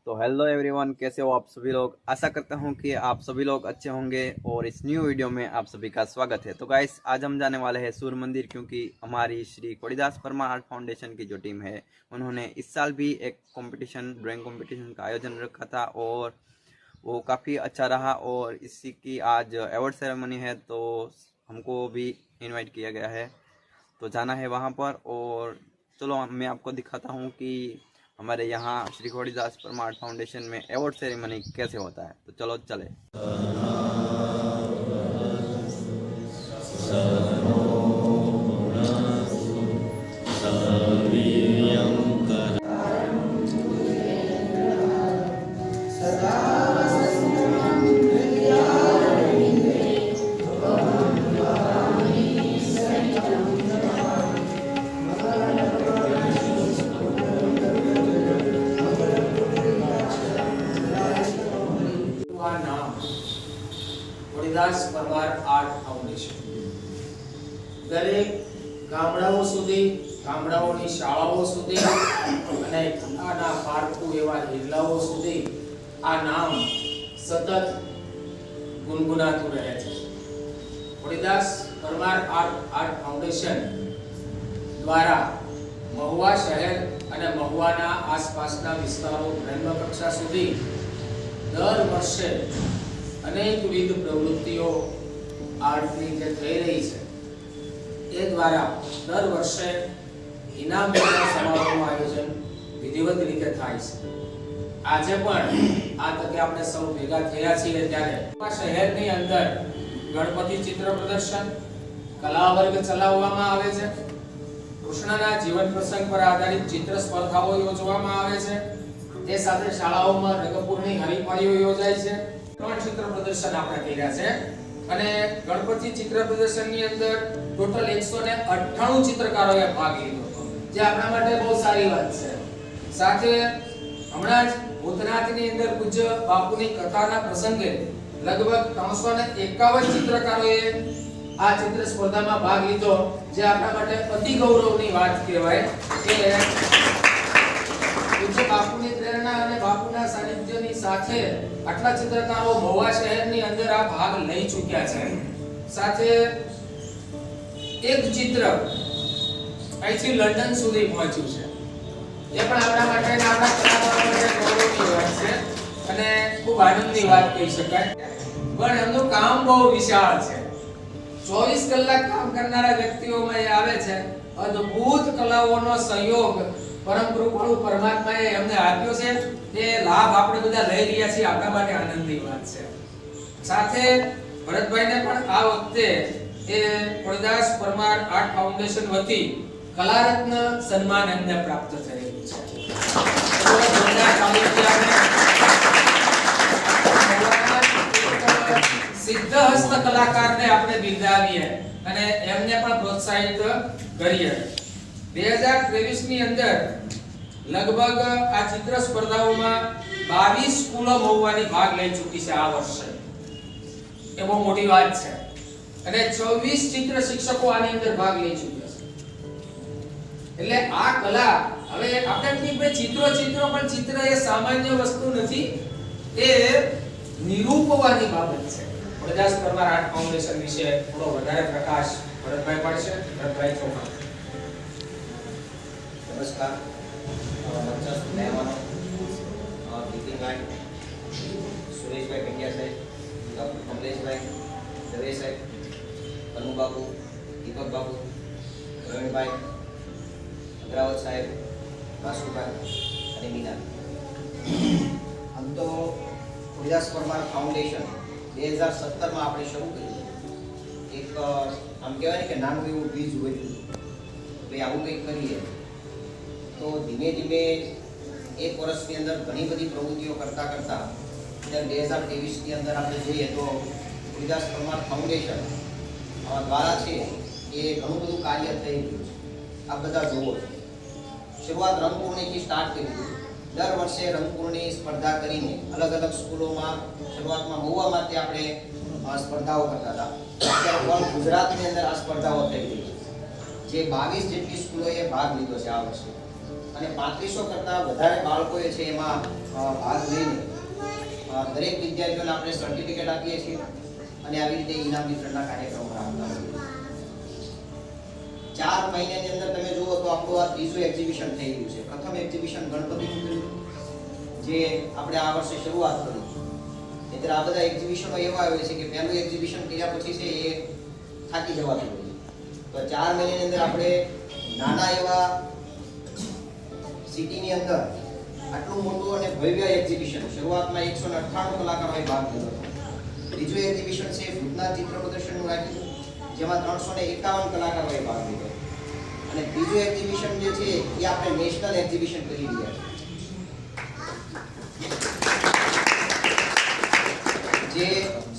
तो hello everyone, कैसे हो आप सभी लोग। आशा करता हूं कि आप सभी लोग अच्छे होंगे और इस न्यू वीडियो में आप सभी का स्वागत है। तो गाइस, आज हम जाने वाले हैं सूर्य मंदिर, क्योंकि हमारी श्री कोडिदास परमार आर्ट फाउंडेशन की जो टीम है उन्होंने इस साल भी एक कंपटीशन, ड्राइंग कंपटीशन का आयोजन रखा था और वो काफ़ी अच्छा रहा। और इसी की आज अवार्ड सेरेमनी है, तो हमको भी इन्वाइट किया गया है, तो जाना है वहाँ पर। और चलो मैं आपको दिखाता हूँ कि हमारे यहाँ श्री खोड़ीदास परमार फाउंडेशन में अवार्ड सेरेमनी कैसे होता है। तो चलो चले। કોડિદાસ પરમાર આર્ટ ફાઉન્ડેશન દરેક ગામડાઓ સુધી, ગામડાઓની શાળાઓ સુધી અને નાના પાર્કો એવા જિલ્લાઓ સુધી આ નામ સતત ગુનગુનાતું રહે છે। કોડિદાસ પરમાર આર્ટ ફાઉન્ડેશન દ્વારા મહુવા શહેર અને મહુવાના આસપાસના વિસ્તારો બ્રહ્મ કક્ષા સુધી દર વર્ષે અનેકવિધ પ્રવૃત્તિઓ આર્ટની જે થઈ રહી છે એ દ્વારા દર વર્ષે ઇનામ વિતરણ સમારોહનું આયોજન વિધિવત રીતે થાય છે। આજે પણ આ તકે આપણે સૌ ભેગા થયા છીએ ત્યારે શહેરની અંદર ગણપતિ ચિત્ર પ્રદર્શન, કલા વર્ગ ચલાવવામાં આવે છે। કૃષ્ણના જીવન પ્રસંગ પર આધારિત ચિત્ર સ્પર્ધાઓ યોજવામાં આવે છે। તે સાથે શાળાઓમાં રંગપૂર્ણી હરીફાઈઓ યોજાય છે। ત્રણ ચિત્ર પ્રદર્શન આપણે કર્યા છે અને ગણપતિ ચિત્ર પ્રદર્શનની અંદર ટોટલ 198 ચિત્રકારોએ ભાગ લીધો હતો, જે આપણા માટે બહુ સારી વાત છે। સાથે હમણાં જ ભૂતનાથની અંદર પૂજ્ય બાપુની કથાના પ્રસંગે લગભગ 351 ચિત્રકારોએ આ ચિત્ર સ્પર્ધામાં ભાગ લીધો, જે આપણા માટે અતિ ગૌરવની વાત કહેવાય કે પૂજ્ય બાપુની પ્રેરણા અને બાપુના સાનિધ્યની સાથે આટલા ચિત્રકારો મહુવા શહેરની અંદર આ ભાગ લઈ ચૂક્યા છે। સાથે એક ચિત્ર અહીંથી લંડન સુધી પહોંચ્યું છે, એ પણ આપણા માટે અને આપણા કલાકારો માટે ગૌરવની વાત છે અને ખૂબ આનંદની વાત કહી શકાય। પણ એમનું કામ બહુ વિશાળ છે। 24 કલાક કામ કરનારા વ્યક્તિઓમાં એ આવે છે। અદ્ભુત કલાઓનો સંયોગ પરમ કૃપાળુ પરમાત્માએ એમને આપ્યો છે, તે લાભ આપણે બધા લઈ રહ્યા છીએ, આપણા માટે આનંદની વાત છે। સાથે ભરતભાઈને પણ આ વખતે એ કોડિદાસ પરમાર આર્ટ ફાઉન્ડેશન વતી કલારત્ન સન્માન એમને પ્રાપ્ત થયેલું છે। સિદ્ધ હસ્ત કલાકારને આપણે બિરદાવીએ અને એમને પણ પ્રોત્સાહિત કરીએ। 2023 ની અંદર લગભગ આ ચિત્ર સ્પર્ધાઓમાં 22 સ્કૂલો મહુવાની ભાગ લઈ ચૂકી છે આ વર્ષે, એ બહુ મોટી વાત છે। અને 26 ચિત્ર શિક્ષકો આની અંદર ભાગ લઈ ચૂક્યા છે। એટલે આ કલા હવે આપણે ઠીક ભાઈ ચિત્રો પણ ચિત્ર એ સામાન્ય વસ્તુ નથી, એ નિરૂપવાની બાબત છે। કોડિદાસ પરમાર આર્ટ ફાઉન્ડેશન વિશે થોડો વધારે પ્રકાશ ભરતભાઈ પાડશે। ભરતભાઈ ચૌહાણ। नमस्कार। मेहमान नितिन भाई, सुरेश भाई पंड्या साहब, डॉक्टर कमलेश भाई, दवे साहब, कनु बाबू, दीपक बाबू, प्रवीण भाई, अग्रावत साहब, वासु भाई और मीना। हम तो कोडिदास परमार फाउंडेशन 2017 में आपणे शुरू करी। एक आम कहेवाय के नानुं एवुं बीज होयुं भाई आवुं कंईक करीए, तो धीमे धीमे एक वर्षनी अंदर घणी बधी प्रवृत्तिओ करता करता 2023 ની અંદર આપણે જોઈએ તો કોડિદાસ પરમાર ફાઉન્ડેશન દ્વારા છે એ ઘણું બધું કાર્ય થઈ રહ્યું છે। આ બધા જોવો છો, શરૂઆત રંગપૂર્ણીથી સ્ટાર્ટ કરી દીધી। દર વર્ષે રંગપૂર્ણી સ્પર્ધા કરીને અલગ અલગ સ્કૂલોમાં શરૂઆતમાં મહુવામાંથી આપણે સ્પર્ધાઓ કરતા હતા। અત્યારે પણ ગુજરાતની અંદર આ સ્પર્ધાઓ થઈ રહી છે, જે 22 જેટલી સ્કૂલોએ ભાગ લીધો છે આ વર્ષે। અને 3500 કરતાં વધારે બાળકોએ છે એમાં ભાગ લઈને દરેક વિદ્યાર્થીઓને આપણે સર્ટિફિકેટ આપીએ છીએ અને આવી રીતે ઇનામ વિતરણના કાર્યક્રમો રાખતા હોઈએ. 4 મહિનાની અંદર તમે જુઓ તો આપણું આ ત્રીજું એક્ઝિબિશન થઈ રહ્યું છે. પ્રથમ એક્ઝિબિશન ગણપતિનું થયું જે આપણે આ વર્ષે શરૂઆત કરી. એટલે આ બધા એક્ઝિબિશનો એવા આવે છે કે પહેલું એક્ઝિબિશન કર્યા પછી છે એ થાકી જવાતું હોય છે. તો 4 મહિનાની અંદર આપણે નાના એવા સિટીની અંદર આટલું મોટું અને ભવ્ય એક્ઝિબિશન, શરૂઆતમાં 198 કલાકારોએ ભાગ લીધો. ત્રીજું એક્ઝિબિશન છે ભૂતના ચિત્ર પ્રદર્શનનું રાખ્યું જેમાં 351 કલાકારોએ ભાગ લીધો. અને ત્રીજું એક્ઝિબિશન જે છે એ આપણે નેશનલ એક્ઝિબિશન કરી રહ્યા છીએ. જે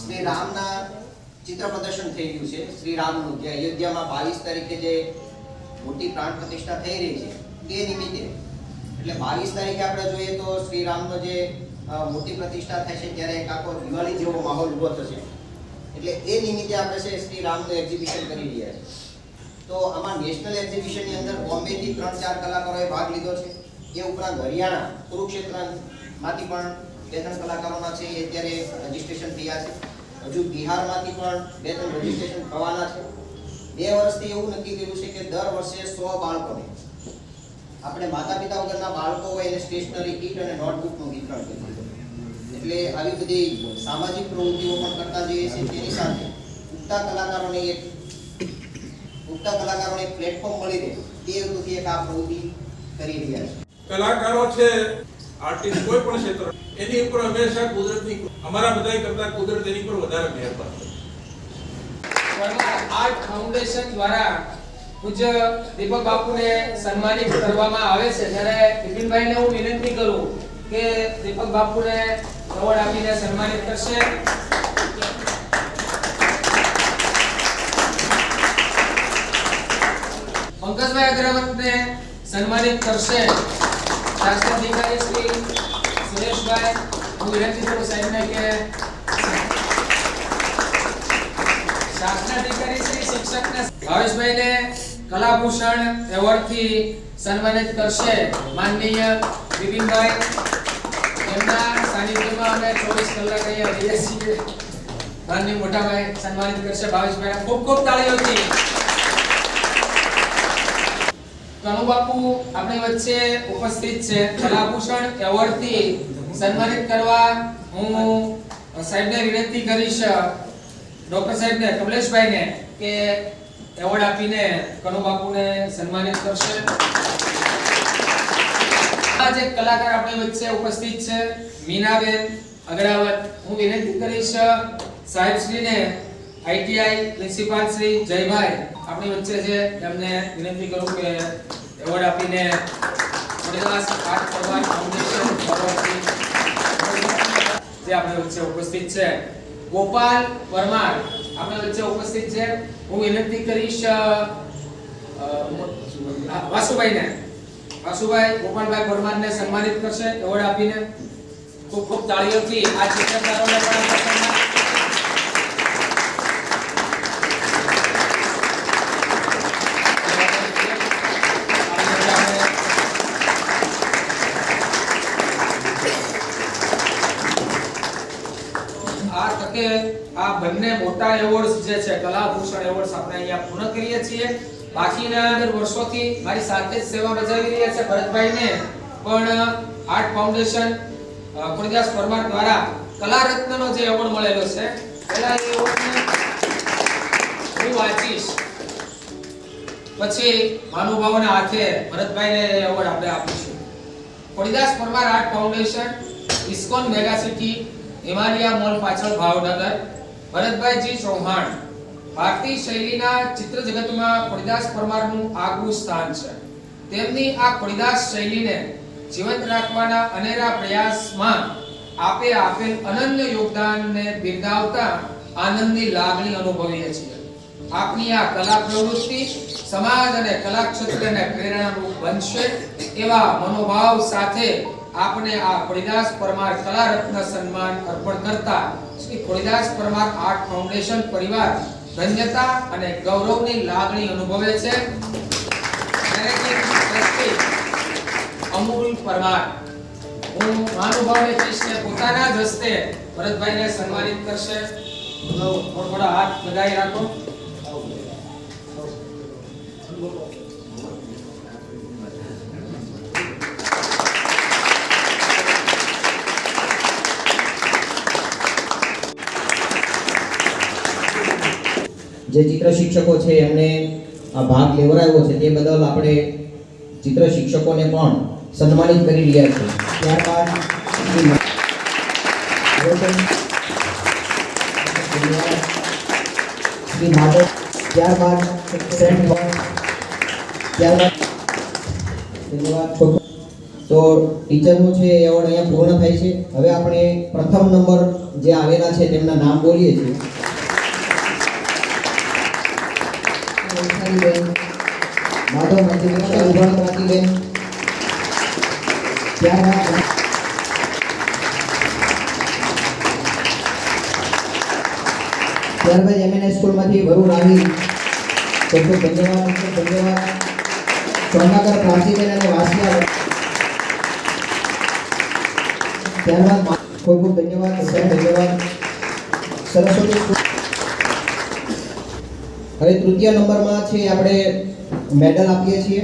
શ્રી રામના ચિત્ર પ્રદર્શન થઈ રહ્યું છે. શ્રી રામનું જે અયોધ્યામાં 22 તારીખે જે મોટી પ્રાણ પ્રતિષ્ઠા થઈ રહી છે તે નિમિત્તે, એટલે 22 તારીખે આપણે જોઈએ તો શ્રી રામનો જે મોટી પ્રતિષ્ઠા થાય છે ત્યારે એક આખો દિવાળી જેવો માહોલ ઊભો થશે. એટલે એ નિમિત્તે આપણે છે શ્રી રામનું એક્ઝિબિશન કરી રહ્યા છીએ. તો આમાં નેશનલ એક્ઝિબિશનની અંદર બોમ્બેથી 3-4 કલાકારોએ ભાગ લીધો છે. એ ઉપરાંત હરિયાણા કુરુક્ષેત્રમાંથી પણ 2-3 કલાકારોના છે એ અત્યારે રજીસ્ટ્રેશન થયા છે. હજુ બિહારમાંથી પણ 2-3 રજીસ્ટ્રેશન થવાના છે. 2 વર્ષથી એવું નક્કી કર્યું છે કે દર વર્ષે 100 બાળકોને આપણે માતા પિતા વગરના બાળકો હોય એને સ્ટેશનરી કીટ અને નોટબુકનું વિતરણ કરીએ. એટલે આવી બધી સામાજિક પ્રવૃત્તિઓ પણ કરતા જઈએ છીએ. તેની સાથે ઉગતા કલાકારોને એક પ્લેટફોર્મ મળી રહે તે હેતુથી એક આ પ્રવૃત્તિ કરી રહ્યા છે. કલાકારો છે, આર્ટિસ્ટ કોઈ પણ ક્ષેત્ર, એની ઉપર હંમેશા કુદરતની, અમારા બધાય કરતા કુદરત એની પર વધારે મહેરબાન છે. પરમાર આર્ટ ફાઉન્ડેશન દ્વારા પૂજ્ય દીપક બાપુને સન્માનિત કરવામાં આવે છે ત્યારે વિપિનભાઈને હું વિનંતી કરું કે દીપક બાપુને એવોર્ડ આપીને સન્માનિત કરશે. પંકજભાઈ અગ્રવતને સન્માનિત કરશે. શાસ્ત્રી અધિકારી શ્રી સુરેશભાઈ, હું વિનંતી કરું સાહેબને કે શાસ્ત્રી અધિકારી શ્રી શિક્ષકને ભાવેશભાઈને કલાભૂષણ એવોર્ડથી સન્માનિત કરશે. માનનીય વિપિનભાઈ, એમના સાનિધ્યમાં અમે 24 કલાક અહીંયા રહીએ છીએ. માનનીય મોટાભાઈ સન્માનિત કરશે ભાવેશભાઈ. ખૂબ ખૂબ તાળીઓથી. કનુ બાપુ આપણી વચ્ચે ઉપસ્થિત છે. કલાભૂષણ એવોર્ડથી સન્માનિત કરવા હું સાહેબને વિનંતી કરીશ, ડોક્ટર સાહેબને, કમલેશભાઈને, કે એવોર્ડ આપીને કનુ બાપુને સન્માનિત કરશે. આ જે કલાકાર આપણી વચ્ચે ઉપસ્થિત છે મીનાબેન અગ્રવત, હું વિનંતી કરીશ સાહેબશ્રીને, આઈટીઆઈ પ્રિન્સિપાલ શ્રી જયભાઈ આપણી વચ્ચે છે, એમને વિનંતી કરું કે એવોર્ડ આપીને ખોડીદાસ આર્ટ પરમાર ફાઉન્ડેશન જે આપણી વચ્ચે ઉપસ્થિત છે. ગોપાલ પરમાર આપણી વચ્ચે ઉપસ્થિત છે. હું વિનંતી કરીશ વાસુભાઈને, વાસુભાઈ ગોપાલભાઈ પરમારને સન્માનિત કરશે એવોર્ડ આપીને. ખૂબ ખૂબ તાળીઓથી આ ચિત્રકારોને પણ આ બંને મોટા એવોર્ડ્સ જે છે કલાભૂષણ એવોર્ડ્સ આપણે અહીંયા પૂર્ણ કરીએ છીએ. બાકીના અંદર વર્ષોથી મારી સાથે જ સેવા બજાવી રહ્યા છે ભરતભાઈને પણ આર્ટ ફાઉન્ડેશન ખોડીદાસ પરમાર દ્વારા કલા રત્નનો જે એવોર્ડ મળેલો છે, પહેલા એ એવોર્ડને હું વાંચીશ, પછી મહાનુભાવોના હાથે ભરતભાઈને એવોર્ડ આપણે આપીશું. Khodidas Parmar art foundation, ISKCON mega city, Himalaya mall પાછળ, ભાવનગર. ભરતભાઈજી ચૌહાણ. ભારતીય શૈલીના ચિત્ર જગતમાં ખોડીદાસ પરમારનું આગવું સ્થાન છે. તેમની આ ખોડીદાસ શૈલીને જીવંત રાખવાના અનેરા પ્રયાસમાં આપે આપેલ અનન્ય યોગદાનને બિરદાવતા આનંદની લાગણી અનુભવીએ છીએ. આપની આ કલા પ્રવૃત્તિ સમાજ અને કલા ક્ષેત્રને પ્રેરણારૂપ બનશે એવા મનોભાવ સાથે આપને આ ખોડીદાસ પરમાર કલા રત્ન સન્માન અર્પણ કરતા શ્રી ખોડીદાસ પરમાર આર્ટ ફાઉન્ડેશન પરિવાર ધન્યતા અને ગૌરવની લાગણી અનુભવે છે. અમૂલ પરમાર. હું મહાનુભાવને કહીશ કે પોતાના જ હસ્તે ભરતભાઈને સન્માનિત કરશે. થોડા હાથ લગાવી રાખો. જે ચિત્ર શિક્ષકો છે એમને આ ભાગ લેવડાવ્યો છે તે બદલ આપણે ચિત્ર શિક્ષકોને પણ સન્માનિત કરી રહ્યા છીએ. ત્યારબાદ શ્રી માધવ, ત્યારબાદ સેન્ટ બોન્ડ, ત્યારબાદ ધન્યવાદ. તો ટીચરનું છે એવોર્ડ અહીંયા પૂર્ણ થાય છે. હવે આપણે પ્રથમ નંબર જે આવેલા છે તેમના નામ બોલીએ છીએ. માધવ મંત્રી ઉભણ ક્રાંતિબેન, ત્યારબાદ એમએનએસ સ્કૂલમાંથી વરુ રાહી, ખૂબ ખૂબ ધન્યવાદ. ધન્યવાદ. સોનાગર પ્રાચીબેન અને વાસિયા, ત્યારબાદ ખૂબ ખૂબ ધન્યવાદ. ધન્યવાદ. સરસ્વતી સ્કૂલ. હવે તૃતીય નંબરમાં છે આપણે મેડલ આપીએ છીએ.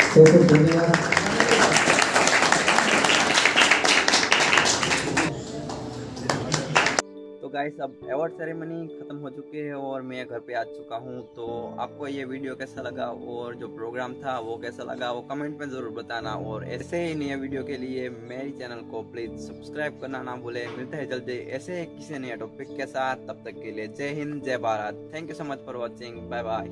ખૂબ ખૂબ ધન્યવાદ. तो गाइस अब अवार्ड सेरेमनी खत्म हो चुकी है और मैं घर पे आ चुका हूँ। तो आपको ये वीडियो कैसा लगा और जो प्रोग्राम था वो कैसा लगा वो कमेंट में ज़रूर बताना। और ऐसे ही नए वीडियो के लिए मेरी चैनल को प्लीज़ सब्सक्राइब करना ना भूले। मिलते हैं जल्दी ऐसे किसी नए टॉपिक के साथ। तब तक के लिए जय हिंद, जय Bharat. Thank you so much for watching. Bye bye.